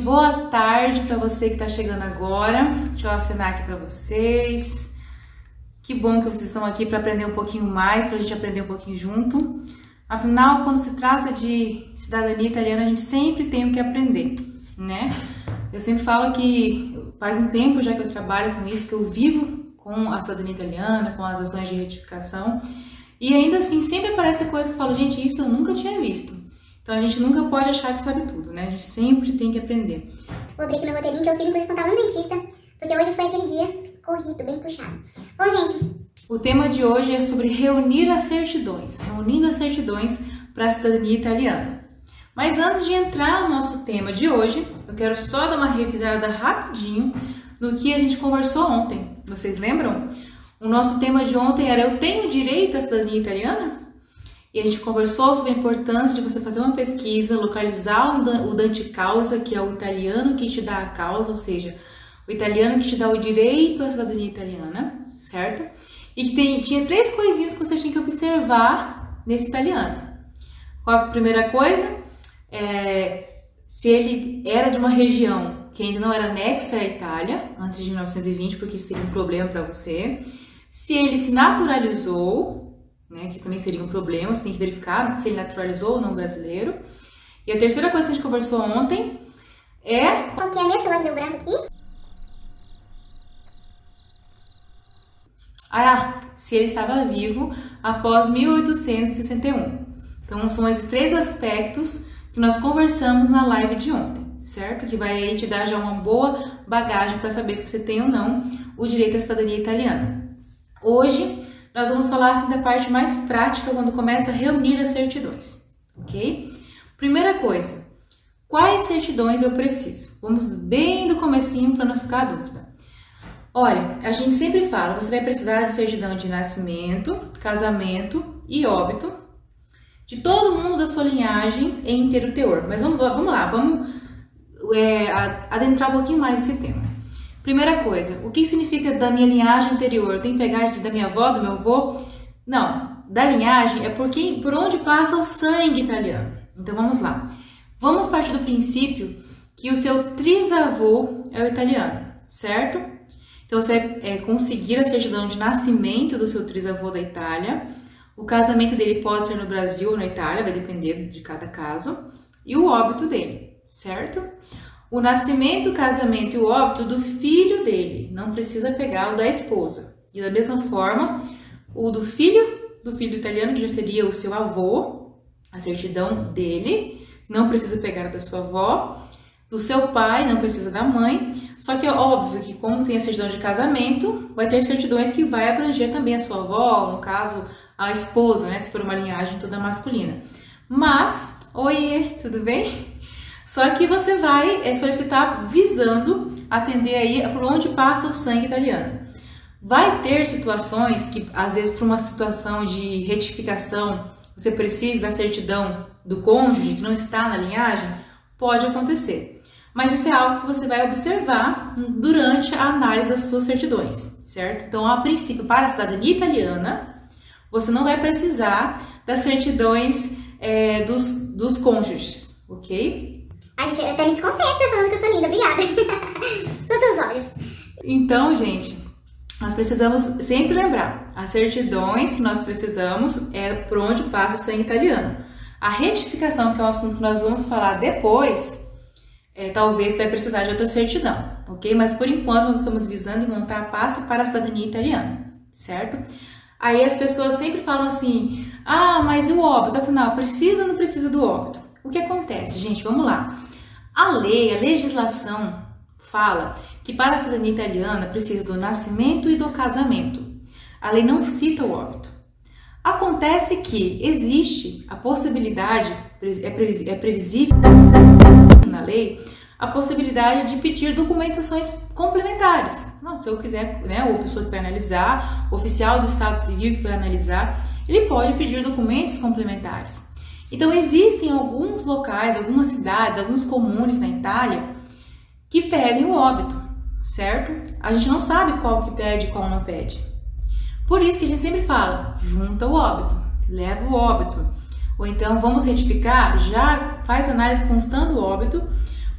boa tarde para você que está chegando agora. Deixa eu assinar aqui para vocês. Que bom que vocês estão aqui para aprender um pouquinho mais, para a gente aprender um pouquinho junto. Afinal, quando se trata de cidadania italiana, a gente sempre tem o que aprender, né? Eu sempre falo que faz um tempo já que eu trabalho com isso, que eu vivo com a cidadania italiana, com as ações de retificação. E ainda assim, sempre aparece coisa que eu falo, gente, isso eu nunca tinha visto. Então a gente nunca pode achar que sabe tudo, né? A gente sempre tem que aprender. Vou abrir aqui meu roteirinho que eu fiz, inclusive, quando tava no dentista, porque hoje foi aquele dia corrido, bem puxado. Bom, gente, o tema de hoje é sobre reunir as certidões, reunindo as certidões para a cidadania italiana. Mas antes de entrar no nosso tema de hoje, eu quero só dar uma revisada rapidinho no que a gente conversou ontem. Vocês lembram? O nosso tema de ontem era eu tenho direito à cidadania italiana? E a gente conversou sobre a importância de você fazer uma pesquisa, localizar o dante causa, que é o italiano que te dá a causa, ou seja, o italiano que te dá o direito à cidadania italiana, certo? E que tinha 3 coisinhas que você tinha que observar nesse italiano. Qual a primeira coisa? Se ele era de uma região que ainda não era anexa à Itália, antes de 1920, porque isso seria um problema para você. Se ele se naturalizou, né, que também seria um problema, você tem que verificar se ele naturalizou ou não brasileiro. E a terceira coisa que a gente conversou ontem é... qual que é mesmo? Agora deu branco aqui. Se ele estava vivo após 1861. Então, são esses 3 aspectos que nós conversamos na live de ontem, certo? Que vai aí te dar já uma boa bagagem para saber se você tem ou não o direito à cidadania italiana. Hoje, nós vamos falar assim da parte mais prática quando começa a reunir as certidões, ok? Primeira coisa, quais certidões eu preciso? Vamos bem do comecinho para não ficar dúvida. Olha, a gente sempre fala, você vai precisar de certidão de nascimento, casamento e óbito de todo mundo da sua linhagem em inteiro teor. Mas vamos lá, vamos adentrar um pouquinho mais nesse tema. Primeira coisa, o que significa da minha linhagem anterior? Eu tenho que pegar da minha avó, do meu avô? Não, da linhagem é por onde passa o sangue italiano. Então vamos lá. Vamos partir do princípio que o seu trisavô é o italiano, certo? Então você vai conseguir a certidão de nascimento do seu trisavô da Itália. O casamento dele pode ser no Brasil ou na Itália, vai depender de cada caso. E o óbito dele, certo? O nascimento, o casamento e o óbito do filho dele. Não precisa pegar o da esposa. E da mesma forma, o do filho italiano, que já seria o seu avô, a certidão dele. Não precisa pegar o da sua avó. Do seu pai, não precisa da mãe. Só que é óbvio que como tem a certidão de casamento, vai ter certidões que vai abranger também a sua avó, no caso, a esposa, né? Se for uma linhagem toda masculina. Mas, oiê, tudo bem? Só que você vai solicitar visando atender aí por onde passa o sangue italiano. Vai ter situações que, às vezes, por uma situação de retificação, você precisa da certidão do cônjuge que não está na linhagem? Pode acontecer. Mas isso é algo que você vai observar durante a análise das suas certidões, certo? Então, a princípio, para a cidadania italiana, você não vai precisar das certidões dos cônjuges, ok? A gente até me desconcentra falando que eu sou linda, obrigada. São seus olhos. Então, gente, nós precisamos sempre lembrar, as certidões que nós precisamos é por onde passa o sangue italiano. A retificação, que é um assunto que nós vamos falar depois, talvez você vai precisar de outra certidão, ok? Mas por enquanto nós estamos visando montar a pasta para a cidadania italiana, certo? Aí as pessoas sempre falam assim, mas o óbito, afinal, precisa ou não precisa do óbito? O que acontece, gente? Vamos lá. A legislação fala que para a cidadania italiana precisa do nascimento e do casamento. A lei não cita o óbito. Acontece que existe a possibilidade, é previsível na lei, a possibilidade de pedir documentações complementares. Não, se eu quiser, né, ou a pessoa que vai analisar, o oficial do Estado Civil que vai analisar, ele pode pedir documentos complementares. Então, existem alguns locais, algumas cidades, alguns comunes na Itália que pedem o óbito, certo? A gente não sabe qual que pede e qual não pede. Por isso que a gente sempre fala, junta o óbito, leva o óbito. Ou então, vamos retificar, já faz análise constando o óbito,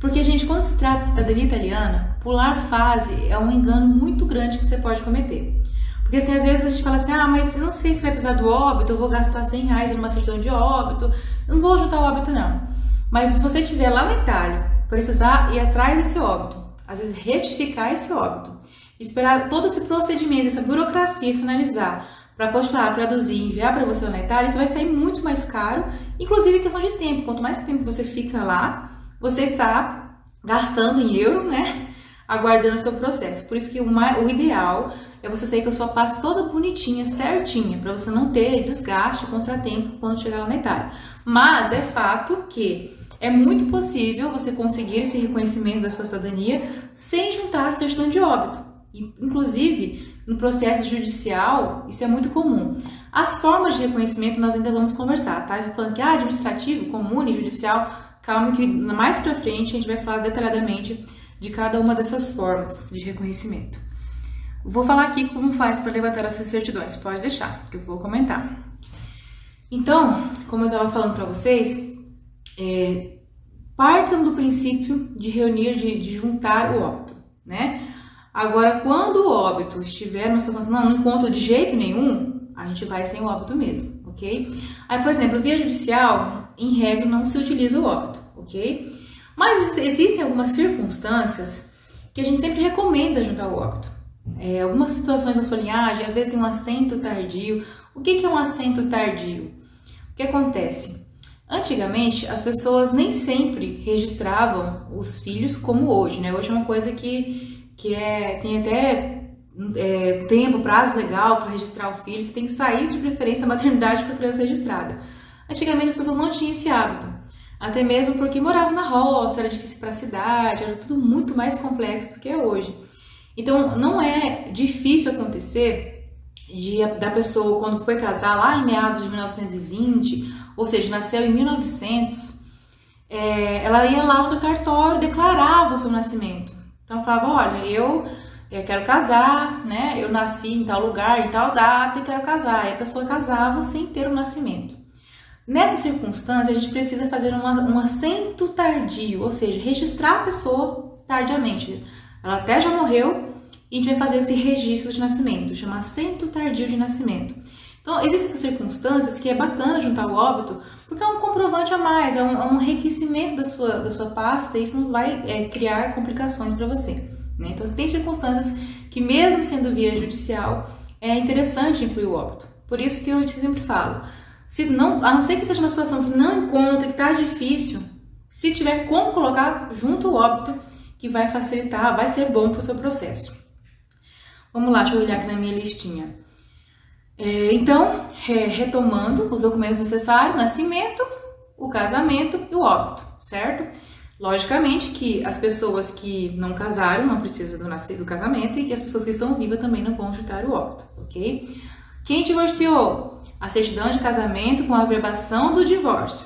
Porque, gente, quando se trata de cidadania italiana, pular fase é um engano muito grande que você pode cometer. Porque, assim, às vezes a gente fala assim, mas eu não sei se vai precisar do óbito, eu vou gastar R$100 numa certidão de óbito, eu não vou juntar o óbito, não. Mas se você estiver lá na Itália, precisar ir atrás desse óbito, às vezes retificar esse óbito, esperar todo esse procedimento, essa burocracia finalizar, para postular, traduzir e enviar para você lá na Itália, isso vai sair muito mais caro, inclusive em questão de tempo. Quanto mais tempo você fica lá, você está gastando em euro, né? Aguardando o seu processo. Por isso que o ideal é você sair com a sua pasta toda bonitinha, certinha, para você não ter desgaste, contratempo quando chegar lá na Itália. Mas é fato que é muito possível você conseguir esse reconhecimento da sua cidadania sem juntar a certidão de óbito. E, inclusive, no processo judicial, isso é muito comum. As formas de reconhecimento nós ainda vamos conversar, tá? Falando que administrativo, comum e judicial, calma que mais pra frente a gente vai falar detalhadamente de cada uma dessas formas de reconhecimento. Vou falar aqui como faz para levantar essas certidões, pode deixar, que eu vou comentar. Então, como eu estava falando para vocês, partam do princípio de reunir, de juntar o óbito, né? Agora, quando o óbito estiver numa situação assim, não encontro de jeito nenhum, a gente vai sem o óbito mesmo, ok? Aí, por exemplo, via judicial, em regra, não se utiliza o óbito, ok? Mas existem algumas circunstâncias que a gente sempre recomenda juntar o óbito. Algumas situações da sua linhagem, às vezes tem um assento tardio. O que é um assento tardio? O que acontece? Antigamente, as pessoas nem sempre registravam os filhos como hoje, né? Hoje é uma coisa que tem até tempo, prazo legal para registrar o filho. Você tem que sair de preferência da maternidade com a criança registrada. Antigamente, as pessoas não tinham esse hábito. Até mesmo porque moravam na roça, era difícil para a cidade, era tudo muito mais complexo do que é hoje. Então, não é difícil acontecer da pessoa, quando foi casar lá em meados de 1920, ou seja, nasceu em 1900, ela ia lá no cartório, declarava o seu nascimento. Então, ela falava, olha, eu quero casar, né? Eu nasci em tal lugar, em tal data e quero casar. E a pessoa casava sem ter o nascimento. Nessa circunstância, a gente precisa fazer um assento tardio, ou seja, registrar a pessoa tardiamente. Ela até já morreu e a gente vai fazer esse registro de nascimento, chama assento tardio de nascimento. Então, existem essas circunstâncias que é bacana juntar o óbito, porque é um comprovante a mais, é um enriquecimento da sua pasta e isso não vai criar complicações para você, né? Então, tem circunstâncias que, mesmo sendo via judicial, é interessante incluir o óbito. Por isso que eu sempre falo, a não ser que seja uma situação que não encontra, que está difícil, se tiver como colocar junto o óbito, que vai facilitar, vai ser bom para o seu processo. Vamos lá, deixa eu olhar aqui na minha listinha. Então, retomando os documentos necessários, nascimento, o casamento e o óbito, certo? Logicamente que as pessoas que não casaram não precisam do casamento e que as pessoas que estão vivas também não vão juntar o óbito, ok? Quem divorciou? A certidão de casamento com a averbação do divórcio,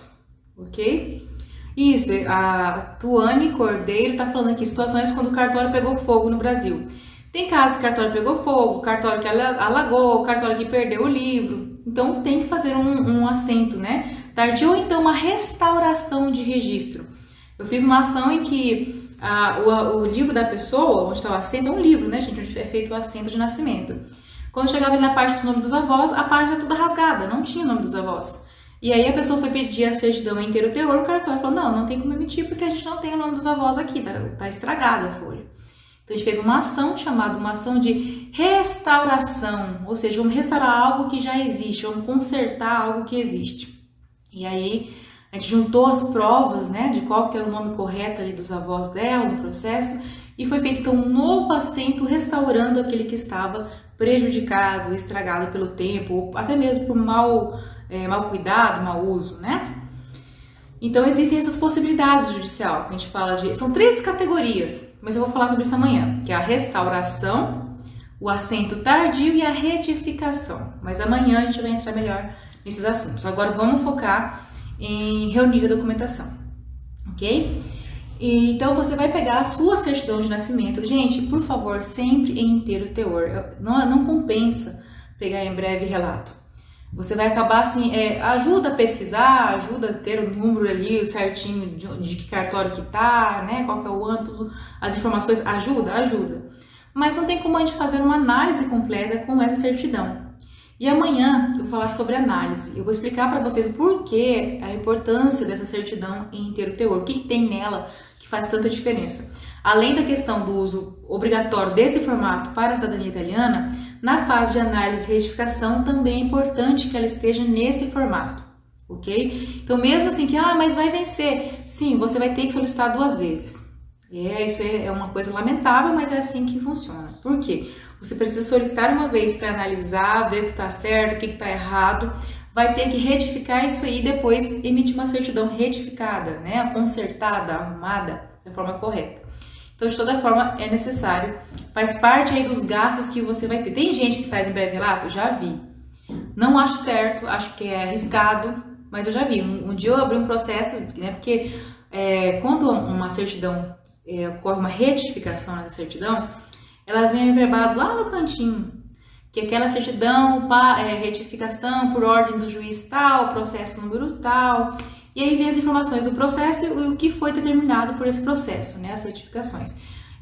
ok? Isso, a Tuane Cordeiro está falando aqui, situações quando o cartório pegou fogo no Brasil. Tem casos que o cartório pegou fogo, cartório que alagou, cartório que perdeu o livro. Então, tem que fazer um assento, né? Tardio ou então uma restauração de registro. Eu fiz uma ação em que o livro da pessoa, onde está o assento, é um livro, né, gente? Onde é feito o assento de nascimento. Quando chegava ali na parte do nome dos avós, a parte era toda rasgada, não tinha o nome dos avós. E aí a pessoa foi pedir a certidão inteiro teor, o cartório falou, não tem como emitir porque a gente não tem o nome dos avós aqui, tá estragada a folha. Então a gente fez uma ação chamada uma ação de restauração, ou seja, vamos restaurar algo que já existe, vamos consertar algo que existe. E aí a gente juntou as provas, né, de qual que era o nome correto ali dos avós dela no processo e foi feito então um novo assento restaurando aquele que estava prejudicado, estragado pelo tempo, ou até mesmo por mal cuidado, mau uso, né? Então existem essas possibilidades judicial, que a gente fala são 3 categorias, mas eu vou falar sobre isso amanhã, que é a restauração, o assento tardio e a retificação. Mas amanhã a gente vai entrar melhor nesses assuntos. Agora vamos focar em reunir a documentação, ok? Então você vai pegar a sua certidão de nascimento. Gente, por favor, sempre em inteiro teor. Não compensa pegar em breve relato. Você vai acabar assim, ajuda a pesquisar, ajuda a ter o número ali certinho de que cartório que tá, né? Qual que é o ano, tudo, as informações, ajuda. Mas não tem como a gente fazer uma análise completa com essa certidão. E amanhã eu vou falar sobre análise. Eu vou explicar para vocês o porquê, a importância dessa certidão em inteiro teor, o que tem nela que faz tanta diferença. Além da questão do uso obrigatório desse formato para a cidadania italiana, na fase de análise e retificação também é importante que ela esteja nesse formato, ok? Então mesmo assim que, mas vai vencer, sim, você vai ter que solicitar 2 vezes. Isso é uma coisa lamentável, mas é assim que funciona. Por quê? Você precisa solicitar uma vez para analisar, ver o que está certo, o que está errado, vai ter que retificar isso aí e depois emitir uma certidão retificada, né? Consertada, arrumada, da forma correta. Então, de toda forma, é necessário, faz parte aí dos gastos que você vai ter. Tem gente que faz em breve relato? Já vi. Não acho certo, acho que é arriscado, mas eu já vi. Um dia eu abri um processo, né? Porque quando uma certidão ocorre uma retificação nessa certidão, ela vem averbado lá no cantinho, que aquela certidão, retificação por ordem do juiz tal, processo número tal, e aí vem as informações do processo e o que foi determinado por esse processo, né, as certificações.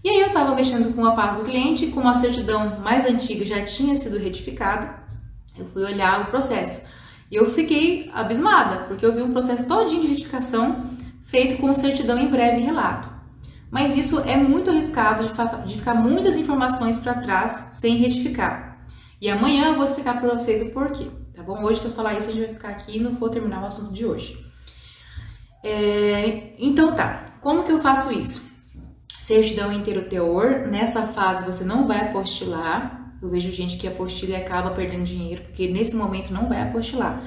E aí eu estava mexendo com a pasta do cliente, como a certidão mais antiga já tinha sido retificada, eu fui olhar o processo. E eu fiquei abismada, porque eu vi um processo todinho de retificação feito com certidão em breve relato. Mas isso é muito arriscado de ficar muitas informações para trás sem retificar. E amanhã eu vou explicar para vocês o porquê, tá bom? Hoje, se eu falar isso, a gente vai ficar aqui e não vou terminar o assunto de hoje. Então tá, como que eu faço isso? Certidão inteiro teor, nessa fase você não vai apostilar. Eu vejo gente que apostila e acaba perdendo dinheiro, porque nesse momento não vai apostilar.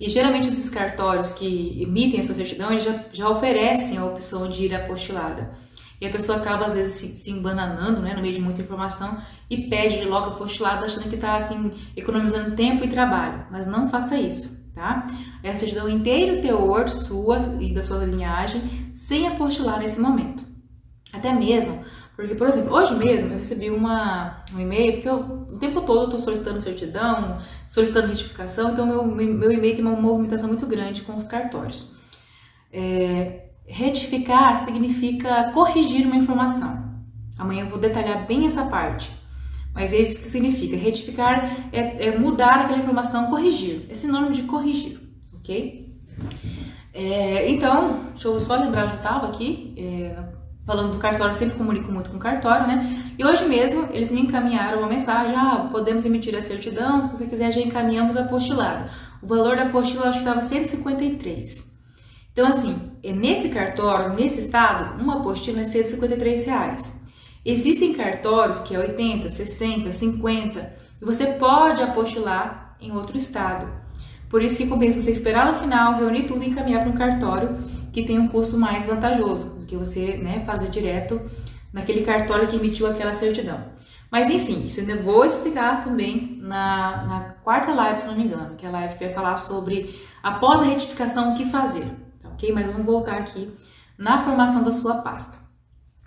E geralmente esses cartórios que emitem a sua certidão, eles já oferecem a opção de ir apostilada. E a pessoa acaba, às vezes, se embananando, né, no meio de muita informação e pede logo apostilado, achando que está, assim, economizando tempo e trabalho. Mas não faça isso, tá? É a certidão inteiro teor sua e da sua linhagem, sem apostilar nesse momento. Até mesmo, porque, por exemplo, hoje mesmo eu recebi um e-mail, porque o tempo todo eu estou solicitando certidão, solicitando retificação, então meu e-mail tem uma movimentação muito grande com os cartórios. Retificar significa corrigir uma informação. Amanhã eu vou detalhar bem essa parte. Mas é isso que significa. Retificar é mudar aquela informação, corrigir. É sinônimo de corrigir, ok? Então, deixa eu só lembrar onde eu estava aqui. Falando do cartório, eu sempre comunico muito com o cartório, né? E hoje mesmo eles me encaminharam uma mensagem: podemos emitir a certidão, se você quiser já encaminhamos a apostilada. O valor da apostila acho que estava 153. Então, assim, nesse cartório, nesse estado, uma apostila é R$153. Existem cartórios que é 80, 60, 50 e você pode apostilar em outro estado. Por isso que compensa você esperar no final, reunir tudo e encaminhar para um cartório que tem um custo mais vantajoso do que você, né, fazer direto naquele cartório que emitiu aquela certidão. Mas enfim, isso eu ainda vou explicar também na quarta live, se não me engano, que é a live que vai falar sobre após a retificação o que fazer. Ok? Mas vamos voltar aqui na formação da sua pasta.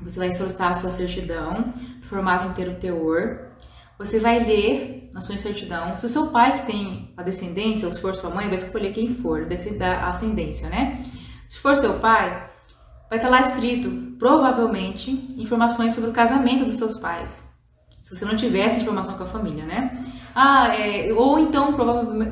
Você vai solicitar a sua certidão, formato inteiro teor. Você vai ler na sua certidão. Se o seu pai que tem a descendência, ou se for sua mãe, vai escolher quem for, a ascendência, né? Se for seu pai, vai estar lá escrito, provavelmente, informações sobre o casamento dos seus pais. Se você não tiver essa informação com a família, né? Ou então,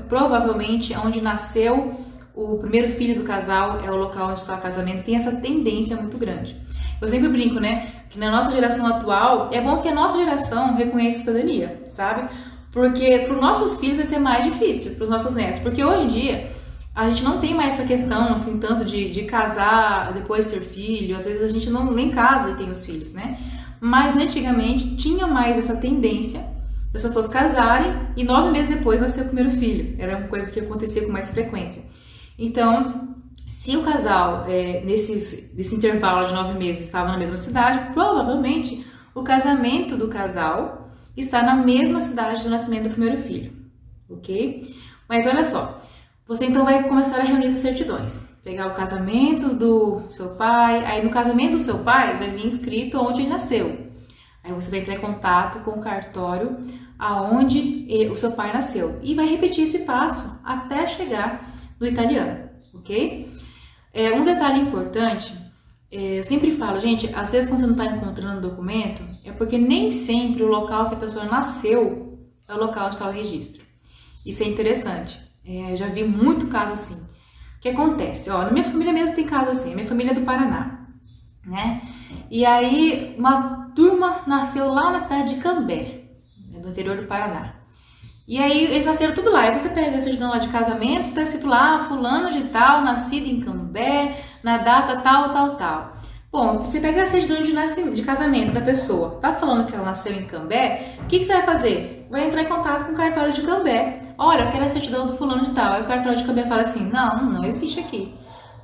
provavelmente, onde nasceu o primeiro filho do casal, é o local onde está o casamento, tem essa tendência muito grande. Eu sempre brinco, né, que na nossa geração atual, é bom que a nossa geração reconheça a cidadania, sabe? Porque para os nossos filhos vai ser mais difícil, para os nossos netos, porque hoje em dia a gente não tem mais essa questão, assim, tanto de casar, depois ter filho, às vezes a gente nem casa e tem os filhos, né? Mas antigamente tinha mais essa tendência das pessoas casarem e 9 meses depois nascer o primeiro filho, era uma coisa que acontecia com mais frequência. Então, se o casal, nesse intervalo de 9 meses, estava na mesma cidade, provavelmente o casamento do casal está na mesma cidade do nascimento do primeiro filho, ok? Mas olha só, você então vai começar a reunir essas certidões. Pegar o casamento do seu pai, aí no casamento do seu pai vai vir escrito onde ele nasceu. Aí você vai entrar em contato com o cartório aonde o seu pai nasceu e vai repetir esse passo até chegar no italiano, ok? Um detalhe importante, eu sempre falo, gente, às vezes quando você não está encontrando o documento, é porque nem sempre o local que a pessoa nasceu é o local onde está o registro. Isso é interessante, eu já vi muito caso assim. O que acontece? Ó, na minha família mesmo tem caso assim, a minha família é do Paraná, né? E aí uma turma nasceu lá na cidade de Cambé, do interior do Paraná. E aí eles nasceram tudo lá. Aí você pega a certidão lá de casamento, tá escrito lá, fulano de tal, nascido em Cambé, na data tal, tal, tal. Bom, você pega a certidão de casamento da pessoa, tá falando que ela nasceu em Cambé, o que você vai fazer? Vai entrar em contato com o cartório de Cambé. Olha, eu quero a certidão do fulano de tal. Aí o cartório de Cambé fala assim, não existe aqui.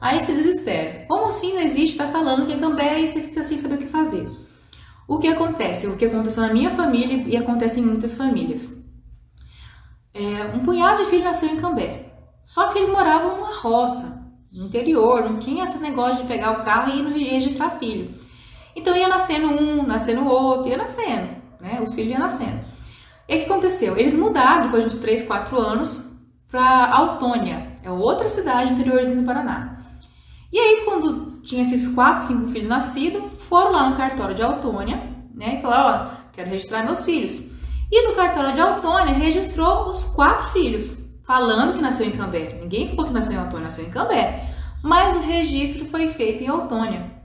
Aí você desespera. Como assim não existe? Tá falando que é Cambé e você fica sem saber o que fazer. O que acontece? O que aconteceu na minha família e acontece em muitas famílias. Um punhado de filhos nasceu em Cambé. Só que eles moravam numa roça, no interior, não tinha esse negócio de pegar o carro e ir registrar filho. Então ia nascendo um, nascendo outro, ia nascendo, né? Os filhos iam nascendo. E o que aconteceu? Eles mudaram depois de uns 3, 4 anos para Autônia, é outra cidade interiorzinho do Paraná. E aí, quando tinha esses 4, 5 filhos nascidos, foram lá no cartório de Autônia, né, e falaram, ó, quero registrar meus filhos. E no cartório de Autônia registrou os 4 filhos, falando que nasceu em Cambé. Ninguém falou que nasceu em Autônia, nasceu em Cambé. Mas o registro foi feito em Autônia.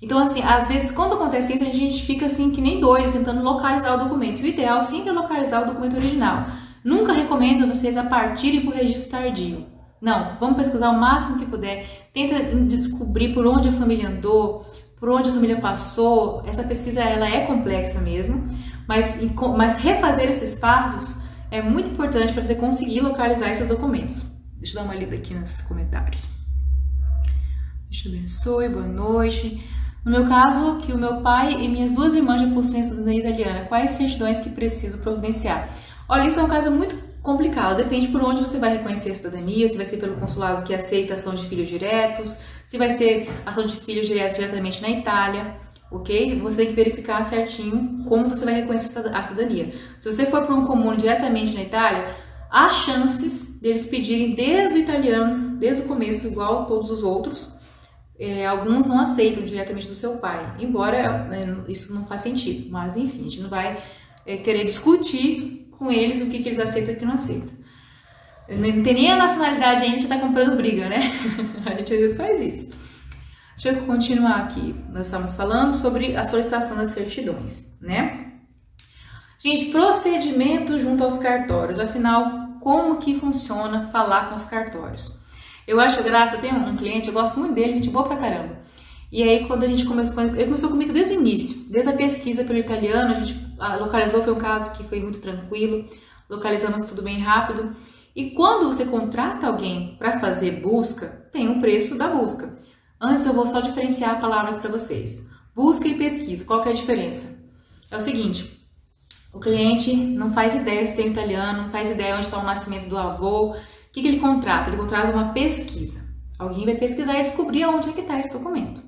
Então, assim, às vezes, quando acontece isso, a gente fica assim, que nem doido, tentando localizar o documento. O ideal sempre é localizar o documento original. Nunca recomendo vocês a partirem para o registro tardio. Não, vamos pesquisar o máximo que puder, tenta descobrir por onde a família andou, por onde a família passou. Essa pesquisa ela é complexa mesmo, mas refazer esses passos é muito importante para você conseguir localizar esses documentos. Deixa eu dar uma lida aqui nos comentários. Deus te abençoe, boa noite. No meu caso, que o meu pai e minhas 2 irmãs já possuem cidadania italiana, quais certidões que preciso providenciar? Olha, isso é um caso muito complicado, depende por onde você vai reconhecer a cidadania, se vai ser pelo consulado que aceita ação de filhos diretos, se vai ser ação de filhos diretos diretamente na Itália, ok? Você tem que verificar certinho como você vai reconhecer a cidadania. Se você for para um comune diretamente na Itália, há chances deles pedirem desde o italiano, desde o começo, igual a todos os outros. Alguns não aceitam diretamente do seu pai, embora isso não faz sentido, mas enfim, a gente não vai querer discutir com eles o que eles aceitam e o que não aceitam. Não tem nem a nacionalidade ainda, a gente tá comprando briga, né? A gente às vezes faz isso. Deixa eu continuar aqui. Nós estamos falando sobre a solicitação das certidões, né? Gente, procedimento junto aos cartórios. Afinal, como que funciona falar com os cartórios? Eu acho graça, tem um cliente, eu gosto muito dele, gente boa pra caramba. E aí, quando a gente começou, ele começou comigo desde o início, desde a pesquisa pelo italiano, a gente localizou, foi um caso que foi muito tranquilo, localizamos tudo bem rápido. E quando você contrata alguém para fazer busca, tem um preço da busca. Antes eu vou só diferenciar a palavra para vocês. Busca e pesquisa, qual que é a diferença? É o seguinte, o cliente não faz ideia se tem italiano, não faz ideia onde está o nascimento do avô. O que ele contrata? Ele contrata uma pesquisa. Alguém vai pesquisar e descobrir onde é que está esse documento.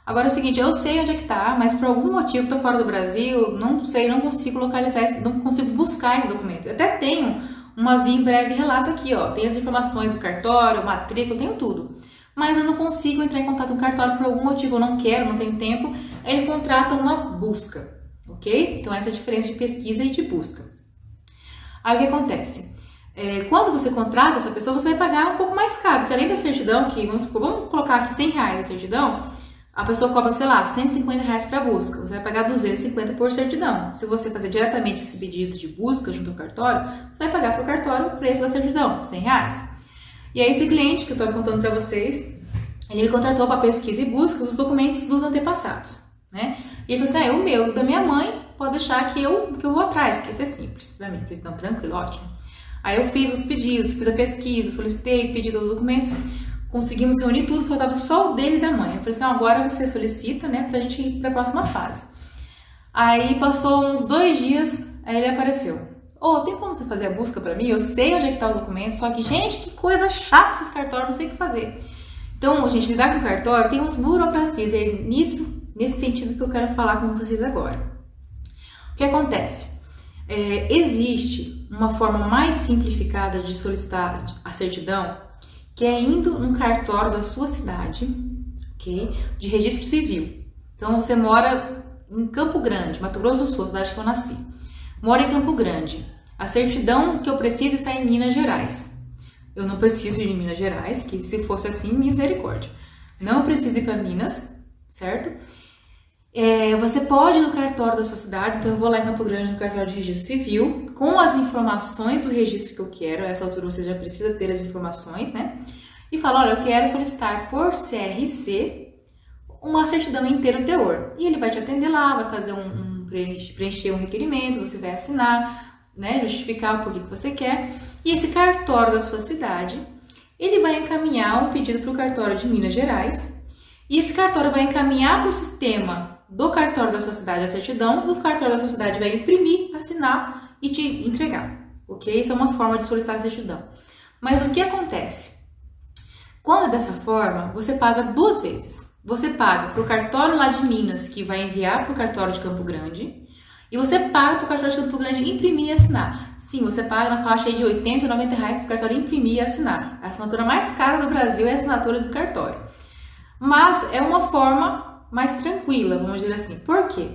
Agora é o seguinte, eu sei onde é que tá, mas por algum motivo estou fora do Brasil, não sei, não consigo localizar, não consigo buscar esse documento. Eu até tenho uma via em breve relato aqui, ó, tem as informações do cartório, matrícula, tenho tudo. Mas eu não consigo entrar em contato com o cartório por algum motivo, eu não quero, não tenho tempo, aí ele contrata uma busca, ok? Então essa é a diferença de pesquisa e de busca. Aí o que acontece? Quando você contrata essa pessoa, você vai pagar um pouco mais caro, porque além da certidão, que vamos colocar aqui R$100 a certidão, a pessoa cobra, sei lá, R$150 para busca. Você vai pagar R$250 por certidão. Se você fazer diretamente esse pedido de busca junto ao cartório, você vai pagar para o cartório o preço da certidão, R$100. E aí esse cliente que eu estou contando para vocês, ele me contratou para pesquisa e busca os documentos dos antepassados, né? E ele falou assim, o meu, da minha mãe, pode deixar que eu vou atrás, que isso é simples para mim. Falei, não, tranquilo, ótimo. Aí eu fiz os pedidos, fiz a pesquisa, solicitei, pedi todos os documentos. Conseguimos reunir tudo, faltava só o dele e da mãe. Eu falei assim, agora você solicita, né, pra gente ir pra próxima fase. Aí passou uns 2 dias, aí ele apareceu. Tem como você fazer a busca pra mim? Eu sei onde é que tá os documentos, só que, gente, que coisa chata esses cartórios, não sei o que fazer. Então, gente, lidar com cartório tem umas burocracias, e é nesse sentido que eu quero falar com vocês agora. O que acontece? Existe uma forma mais simplificada de solicitar a certidão, que é indo no cartório da sua cidade, ok? De registro civil. Então, você mora em Campo Grande, Mato Grosso do Sul, cidade que eu nasci. Mora em Campo Grande. A certidão que eu preciso está em Minas Gerais. Eu não preciso ir em Minas Gerais, que se fosse assim, misericórdia. Não preciso ir para Minas, certo? Você pode ir no cartório da sua cidade, então eu vou lá em Campo Grande no cartório de registro civil, com as informações do registro que eu quero. A essa altura você já precisa ter as informações, né? E fala, olha, eu quero solicitar por CRC uma certidão inteiro teor. E ele vai te atender lá, vai fazer preencher um requerimento, você vai assinar, né? Justificar o porquê que você quer. E esse cartório da sua cidade, ele vai encaminhar um pedido para o cartório de Minas Gerais. E esse cartório vai encaminhar para o sistema do cartório da sua cidade a certidão, e o cartório da sua cidade vai imprimir, assinar e te entregar, ok? Essa é uma forma de solicitar a certidão. Mas o que acontece? Quando é dessa forma, você paga 2 vezes. Você paga para o cartório lá de Minas, que vai enviar para o cartório de Campo Grande, e você paga para o cartório de Campo Grande imprimir e assinar. Sim, você paga na faixa aí de R$80 e R$90 para o cartório imprimir e assinar. A assinatura mais cara do Brasil é a assinatura do cartório. Mas é uma forma mais tranquila, vamos dizer assim. Por quê?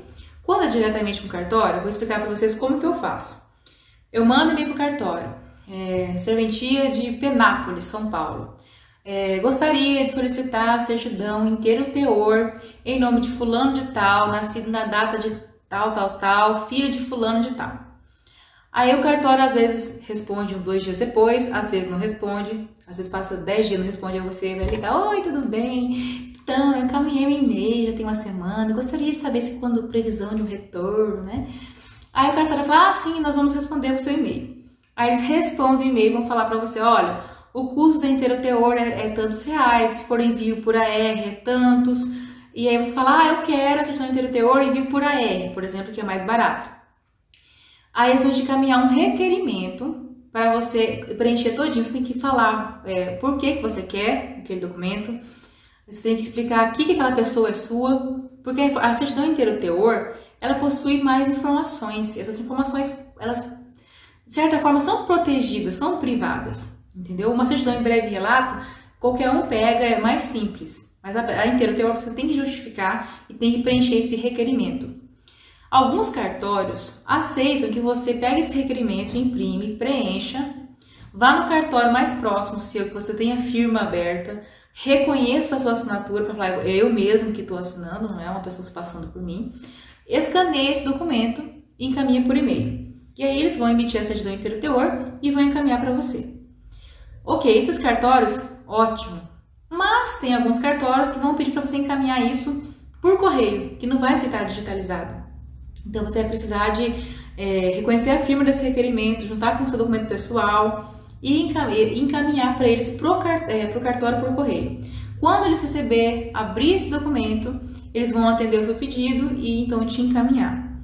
Quando é diretamente com o cartório, eu vou explicar para vocês como que eu faço. Eu mando e-mail para o cartório. Serventia de Penápolis, São Paulo. Gostaria de solicitar a certidão inteiro teor em nome de fulano de tal, nascido na data de tal, filho de fulano de tal. Aí o cartório às vezes responde 2 dias depois, às vezes não responde, às vezes passa 10 dias e não responde, aí você vai ligar, oi, tudo bem? Então, eu encaminhei um e-mail, já tem uma semana, gostaria de saber se quando previsão de um retorno, né? Aí o cartório fala, sim, nós vamos responder o seu e-mail. Aí eles respondem o e-mail e vão falar para você, olha, o custo da inteiro teor é tantos reais, se for envio por AR é tantos, e aí você fala, eu quero a certidão inteiro teor, envio por AR, por exemplo, que é mais barato. Aí eles vão te encaminhar um requerimento para você preencher todinho, você tem que falar por que você quer aquele documento, você tem que explicar que aquela pessoa é sua, porque a certidão inteiro teor, ela possui mais informações. Essas informações, elas, de certa forma, são protegidas, são privadas, entendeu? Uma certidão em breve relato, qualquer um pega, é mais simples. Mas a inteiro teor você tem que justificar e tem que preencher esse requerimento. Alguns cartórios aceitam que você pegue esse requerimento, imprime, preencha, vá no cartório mais próximo seu, que você tenha firma aberta, reconheça a sua assinatura para falar, eu mesmo que estou assinando, não é uma pessoa se passando por mim, escaneie esse documento e encaminhe por e-mail. E aí eles vão emitir a certidão inteiro teor e vão encaminhar para você. Ok, esses cartórios, ótimo. Mas tem alguns cartórios que vão pedir para você encaminhar isso por correio, que não vai aceitar digitalizado. Então você vai precisar de reconhecer a firma desse requerimento, juntar com o seu documento pessoal e encaminhar para eles pro cartório por correio. Quando eles receber, abrir esse documento, eles vão atender o seu pedido e então te encaminhar.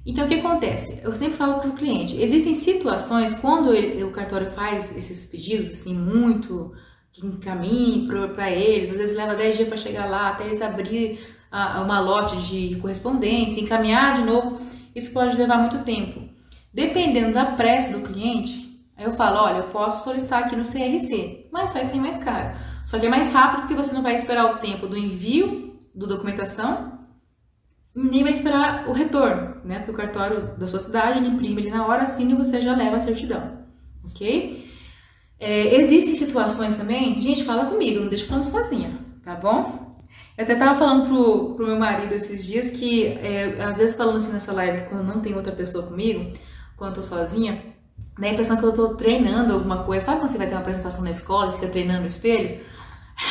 Então o que acontece? Eu sempre falo para o cliente, existem situações quando o cartório faz esses pedidos assim muito que encaminhe para eles, às vezes leva 10 dias para chegar lá, até eles abrir uma lote de correspondência, encaminhar de novo, isso pode levar muito tempo. Dependendo da pressa do cliente, aí eu falo, olha, eu posso solicitar aqui no CRC, mas vai ser mais caro. Só que é mais rápido porque você não vai esperar o tempo do envio da documentação, nem vai esperar o retorno, né? Porque o cartório da sua cidade, ele imprime ali na hora, assina e você já leva a certidão, ok? Existem situações também, gente, fala comigo, não deixa falando sozinha, tá bom? Eu até tava falando pro meu marido esses dias que, às vezes falando assim nessa live, quando não tem outra pessoa comigo, quando eu tô sozinha, dá a impressão que eu tô treinando alguma coisa. Sabe quando você vai ter uma apresentação na escola e fica treinando no espelho?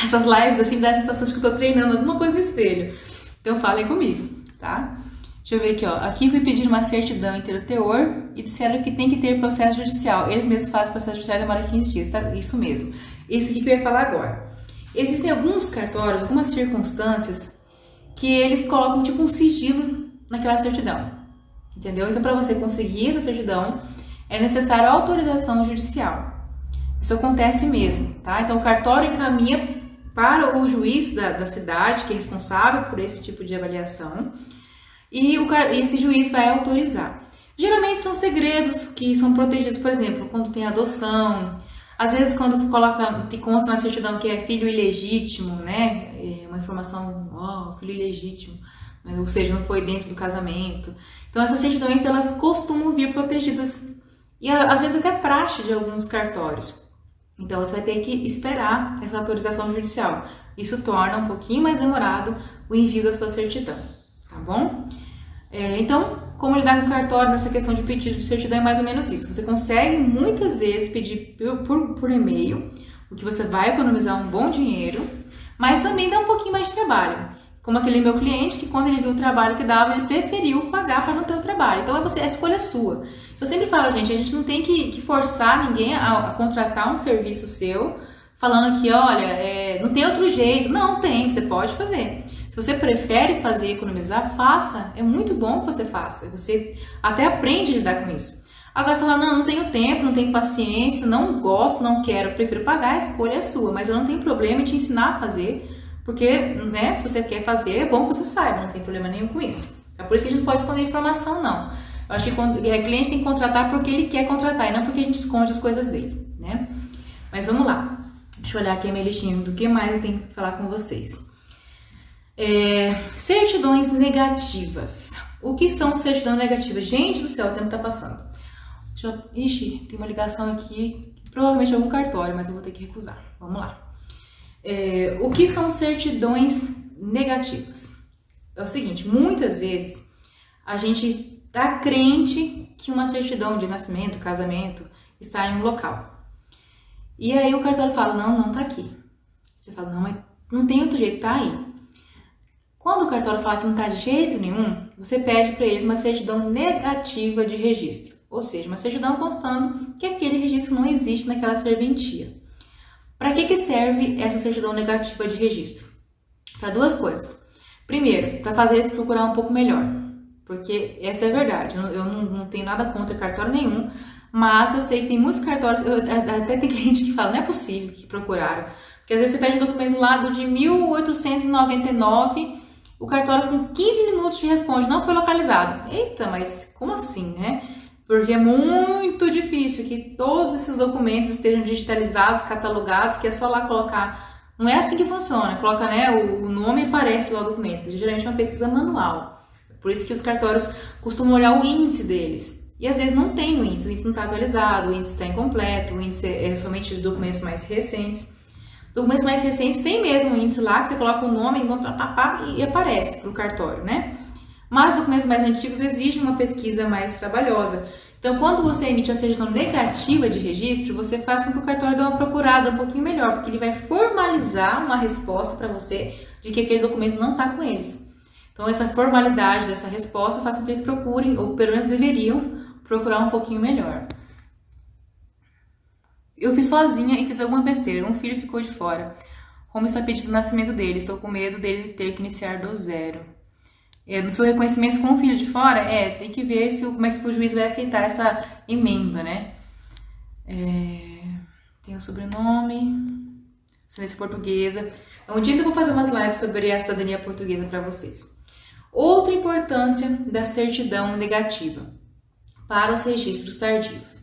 Essas lives assim dá a sensação de que eu tô treinando alguma coisa no espelho. Então falem comigo, tá? Deixa eu ver aqui, ó. Aqui fui pedir uma certidão inteiro teor e disseram que tem que ter processo judicial. Eles mesmos fazem processo judicial e demora 15 dias, tá? Isso mesmo. Isso aqui que eu ia falar agora. Existem alguns cartórios, algumas circunstâncias que eles colocam tipo um sigilo naquela certidão, entendeu? Então, para você conseguir essa certidão, é necessário autorização judicial. Isso acontece mesmo, tá? Então, o cartório encaminha para o juiz da cidade, que é responsável por esse tipo de avaliação, e esse juiz vai autorizar. Geralmente são segredos que são protegidos, por exemplo, quando tem adoção, às vezes quando consta na certidão que é filho ilegítimo, né? É uma informação, filho ilegítimo, ou seja, não foi dentro do casamento. Então essas certidões, elas costumam vir protegidas e às vezes até praxe de alguns cartórios. Então você vai ter que esperar essa autorização judicial. Isso torna um pouquinho mais demorado o envio da sua certidão, tá bom? Então, como lidar com o cartório nessa questão de pedido de certidão é mais ou menos isso. Você consegue muitas vezes pedir por e-mail, o que você vai economizar um bom dinheiro, mas também dá um pouquinho mais de trabalho. Como aquele meu cliente que quando ele viu o trabalho que dava, ele preferiu pagar para não ter o trabalho. Então a escolha sua. Eu sempre falo, gente, a gente não tem que forçar ninguém a contratar um serviço seu, falando que, olha, não tem outro jeito. Não tem, você pode fazer. Se você prefere fazer e economizar, faça. É muito bom que você faça. Você até aprende a lidar com isso. Agora, você fala, não tenho tempo, não tenho paciência, não gosto, não quero, prefiro pagar, a escolha é sua. Mas eu não tenho problema em te ensinar a fazer, porque, né, se você quer fazer, é bom que você saiba, não tem problema nenhum com isso. É por isso que a gente não pode esconder informação, não. Eu acho que o cliente tem que contratar porque ele quer contratar e não porque a gente esconde as coisas dele, né? Mas vamos lá. Deixa eu olhar aqui a minha listinha do que mais eu tenho que falar com vocês. Certidões negativas. O que são certidões negativas? Gente do céu, o tempo tá passando. Ixi, tem uma ligação aqui, provavelmente algum cartório, mas eu vou ter que recusar. Vamos lá. O que são certidões negativas? É o seguinte, muitas vezes a gente tá crente que uma certidão de nascimento, casamento, está em um local. E aí o cartório fala, não tá aqui. Você fala, não, mas não tem outro jeito, tá aí. Quando o cartório fala que não tá de jeito nenhum, você pede para eles uma certidão negativa de registro. Ou seja, uma certidão constando que aquele registro não existe naquela serventia. Para que serve essa certidão negativa de registro? Para duas coisas. Primeiro, para fazer eles procurar um pouco melhor. Porque essa é a verdade. Eu não tenho nada contra cartório nenhum, mas eu sei que tem muitos cartórios, até tem cliente que fala, não é possível que procuraram. Porque às vezes você pede um documento lá de 1899, o cartório com 15 minutos te responde, não foi localizado. Eita, mas como assim, né? Porque é muito difícil que todos esses documentos estejam digitalizados, catalogados, que é só lá colocar. Não é assim que funciona. Coloca, né, o nome e aparece lá o documento. Geralmente é uma pesquisa manual. Por isso que os cartórios costumam olhar o índice deles. E às vezes não tem o índice não está atualizado, o índice está incompleto, o índice é somente de documentos mais recentes. Documentos mais recentes tem mesmo o índice lá, que você coloca o nome e aparece para o cartório, né? Mas documentos mais antigos exigem uma pesquisa mais trabalhosa. Então, quando você emite a certidão negativa de registro, você faz com que o cartório dê uma procurada um pouquinho melhor, porque ele vai formalizar uma resposta para você de que aquele documento não está com eles. Então, essa formalidade dessa resposta faz com que eles procurem, ou pelo menos deveriam, procurar um pouquinho melhor. Eu fiz sozinha e fiz alguma besteira. Um filho ficou de fora. Como está pedindo o nascimento dele? Estou com medo dele ter que iniciar do zero. No seu reconhecimento com o filho de fora, tem que ver como é que o juiz vai aceitar essa emenda, né? Tem o sobrenome, ascendência portuguesa. Um dia eu vou fazer umas lives sobre a cidadania portuguesa para vocês. Outra importância da certidão negativa para os registros tardios.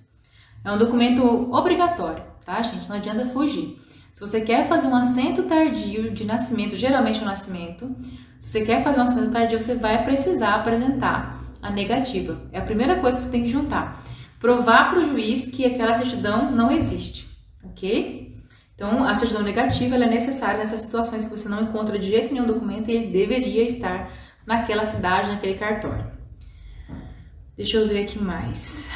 É um documento obrigatório, tá, gente? Não adianta fugir. Se você quer fazer um assento tardio de nascimento, geralmente é um nascimento, se você quer fazer um assento tardio, você vai precisar apresentar a negativa. É a primeira coisa que você tem que juntar. Provar para o juiz que aquela certidão não existe, ok? Então, a certidão negativa ela é necessária nessas situações que você não encontra de jeito nenhum documento e ele deveria estar naquela cidade, naquele cartório. Deixa eu ver aqui mais.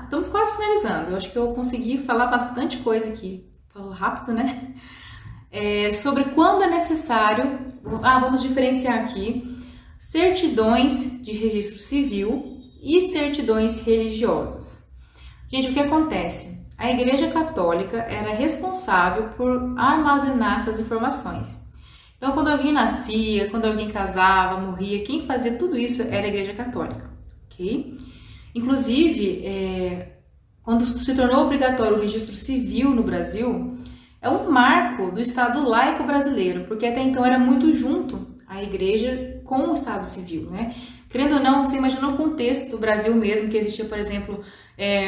Estamos quase finalizando. Eu acho que eu consegui falar bastante coisa aqui. Falou rápido, né? Sobre quando é necessário. Vamos diferenciar aqui certidões de registro civil e certidões religiosas. Gente, o que acontece? A Igreja Católica era responsável por armazenar essas informações. Então, quando alguém nascia, quando alguém casava, morria, quem fazia tudo isso era a Igreja Católica, ok? Inclusive, quando se tornou obrigatório o registro civil no Brasil, é um marco do Estado laico brasileiro, porque até então era muito junto a igreja com o Estado civil, né? Querendo ou não, você imagina o contexto do Brasil mesmo, que existia, por exemplo,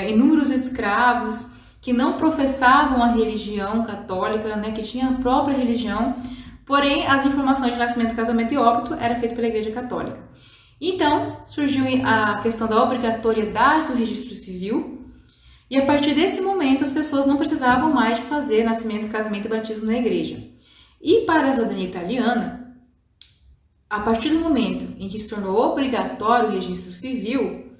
inúmeros escravos que não professavam a religião católica, né, que tinham a própria religião, porém as informações de nascimento, casamento e óbito eram feitas pela Igreja Católica. Então, surgiu a questão da obrigatoriedade do registro civil, e a partir desse momento as pessoas não precisavam mais de fazer nascimento, casamento e batismo na igreja. E para a cidadania italiana, a partir do momento em que se tornou obrigatório o registro civil,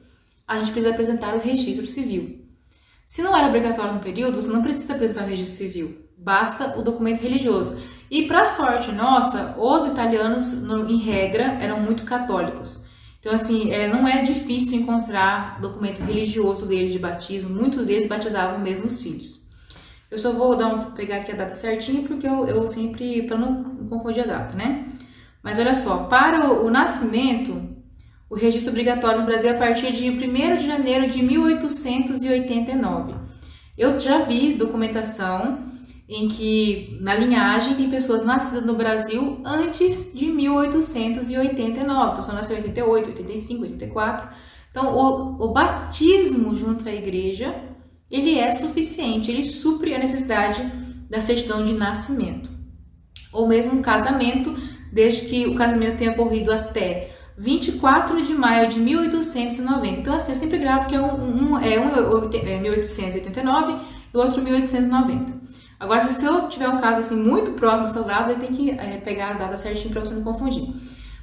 a gente precisa apresentar o registro civil. Se não era obrigatório no período, você não precisa apresentar o registro civil, basta o documento religioso. E para sorte nossa, os italianos, em regra, eram muito católicos. Então, assim, não é difícil encontrar documento religioso deles de batismo, muitos deles batizavam mesmo os filhos. Eu só vou pegar aqui a data certinha, porque eu sempre, para não confundir a data, né? Mas olha só, para o nascimento, o registro obrigatório no Brasil é a partir de 1º de janeiro de 1889. Eu já vi documentação em que na linhagem tem pessoas nascidas no Brasil antes de 1889. A pessoa nasceu em 88, 85, 84. Então, o batismo junto à igreja, ele é suficiente, ele supre a necessidade da certidão de nascimento. Ou mesmo um casamento, desde que o casamento tenha ocorrido até 24 de maio de 1890. Então, assim, eu sempre gravo que um é 1889 e o outro 1890. Agora, se eu tiver um caso assim muito próximo dessas datas, aí tem que pegar as datas certinho para você não confundir.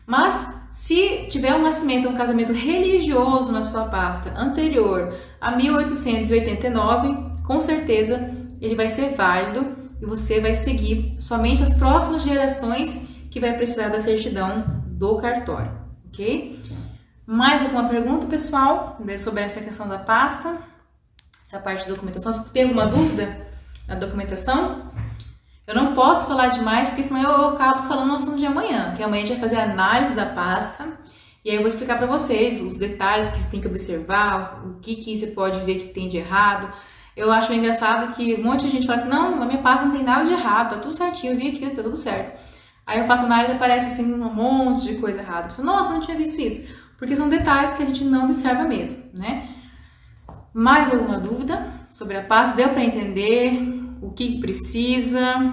Mas, se tiver um nascimento, um casamento religioso na sua pasta anterior a 1889, com certeza ele vai ser válido e você vai seguir somente as próximas gerações que vai precisar da certidão do cartório, ok? Mais alguma pergunta, pessoal, sobre essa questão da pasta? Essa parte de documentação? Tem alguma dúvida na documentação? Eu não posso falar demais, porque senão eu acabo falando no assunto de amanhã, que amanhã a gente vai fazer a análise da pasta, e aí eu vou explicar para vocês os detalhes que você tem que observar, o que você pode ver que tem de errado. Eu acho engraçado que um monte de gente fala assim, não, na minha pasta não tem nada de errado, tá tudo certinho, eu vi aqui, tá tudo certo. Aí eu faço análise e aparece assim um monte de coisa errada. Eu, nossa, não tinha visto isso. Porque são detalhes que a gente não observa mesmo, né? Mais alguma dúvida sobre a pasta? Deu para entender o que precisa,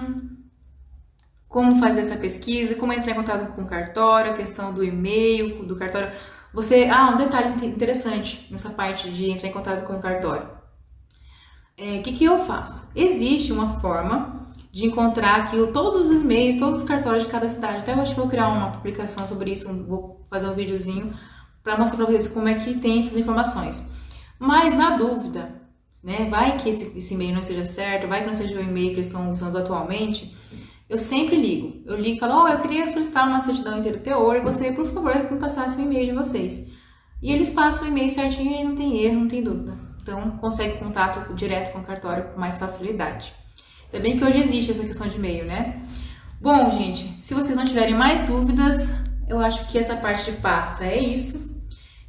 como fazer essa pesquisa, como entrar em contato com o cartório, a questão do e-mail, do cartório. Um detalhe interessante nessa parte de entrar em contato com o cartório. O que eu faço? Existe uma forma de encontrar aqui todos os e-mails, todos os cartórios de cada cidade. Até eu acho que vou criar uma publicação sobre isso, vou fazer um videozinho para mostrar para vocês como é que tem essas informações. Mas na dúvida, né, vai que esse e-mail não esteja certo, vai que não seja o e-mail que eles estão usando atualmente, eu sempre ligo. Eu ligo e falo, eu queria solicitar uma certidão interior e gostaria, por favor, que me passasse o e-mail de vocês. E eles passam o e-mail certinho e aí não tem erro, não tem dúvida. Então, consegue contato direto com o cartório com mais facilidade. Ainda bem que hoje existe essa questão de e-mail, né? Bom, gente, se vocês não tiverem mais dúvidas, eu acho que essa parte de pasta é isso.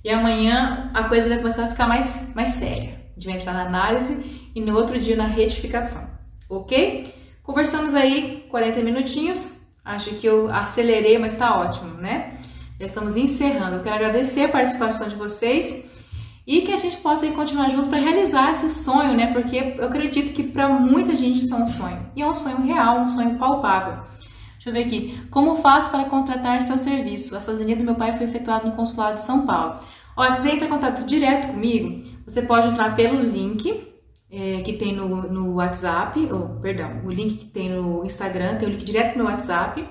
E amanhã a coisa vai começar a ficar mais séria. A gente vai entrar na análise e no outro dia na retificação, ok? Conversamos aí 40 minutinhos. Acho que eu acelerei, mas tá ótimo, né? Já estamos encerrando. Eu quero agradecer a participação de vocês e que a gente possa aí continuar junto para realizar esse sonho, né? Porque eu acredito que para muita gente isso é um sonho. E é um sonho real, um sonho palpável. Deixa eu ver aqui. Como faço para contratar seu serviço? A cidadania do meu pai foi efetuada no consulado de São Paulo. Ó, se você entrar em contato direto comigo, você pode entrar pelo link que tem no WhatsApp, o link que tem no Instagram, tem o link direto pro meu WhatsApp.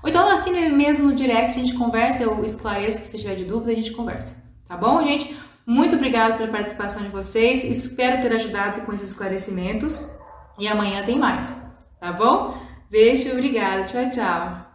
Ou então aqui mesmo no direct a gente conversa, eu esclareço se você tiver de dúvida, a gente conversa. Tá bom, gente? Muito obrigada pela participação de vocês, espero ter ajudado com esses esclarecimentos e amanhã tem mais, tá bom? Beijo, obrigada, tchau, tchau!